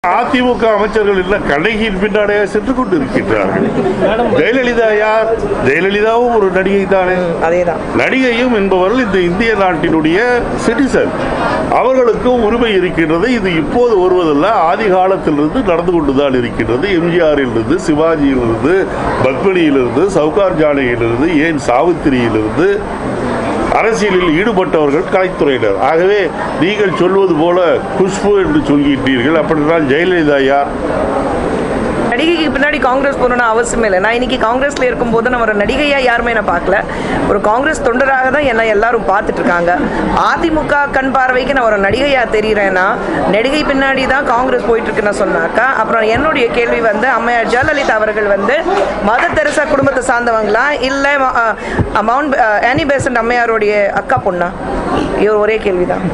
அதிமுக அமைச்சர்கள் எல்லாம் கண்ணகியின் பின்னாடியே சென்று கொண்டிருக்கின்றார்கள். ஜெயலலிதா யார்? ஜெயலலிதாவும் ஒரு நடிகை தானே. அதேதான். நடிகையும் என்பவர்கள் இந்த இந்திய நாட்டினுடைய சிட்டிசன். அவர்களுக்கும் உரிமை இருக்கின்றது. இது இப்போது வருவதல்ல, ஆதி காலத்திலிருந்து நடந்து கொண்டுதான் இருக்கின்றது. எம்ஜிஆரிலிருந்து, சிவாஜியிலிருந்து, பத்மினியிலிருந்து, சவுகார் ஜானகியிலிருந்து, ஏன் சாவித்திரியிலிருந்து அரசியலில் ஈடுபட்டவர்கள் கலைத்துறையினர். ஆகவே நீங்கள் சொல்வது போல குஷ்பு என்று சொல்கின்றீர்கள். அப்படின்னால் ஜெயலலிதா யார்? நடிகைக்கு பின்னாடி காங்கிரஸ் போகணும்னு அவசியம் இல்லை. நான் இன்னைக்கு காங்கிரஸ்ல இருக்கும்போது நான் ஒரு நடிகையா யாருமே நான் பார்க்கல. ஒரு காங்கிரஸ் தொண்டராக தான் என்ன எல்லாரும் பார்த்துட்டு இருக்காங்க. அதிமுக கண் பார்வைக்கு நான் ஒரு நடிகையா தெரிகிறேன்னா நடிகை பின்னாடி தான் காங்கிரஸ் போயிட்டு இருக்குன்னு சொன்னாக்கா, அப்புறம் என்னுடைய கேள்வி அம்மையார் ஜெயலலிதா அவர்கள் மதர் தெரசா குடும்பத்தை சார்ந்தவங்களா இல்லை மவுண்ட் ஆனி பெசன்ட் அம்மையாருடைய அக்கா பொண்ணா? இது ஒரே கேள்விதான்.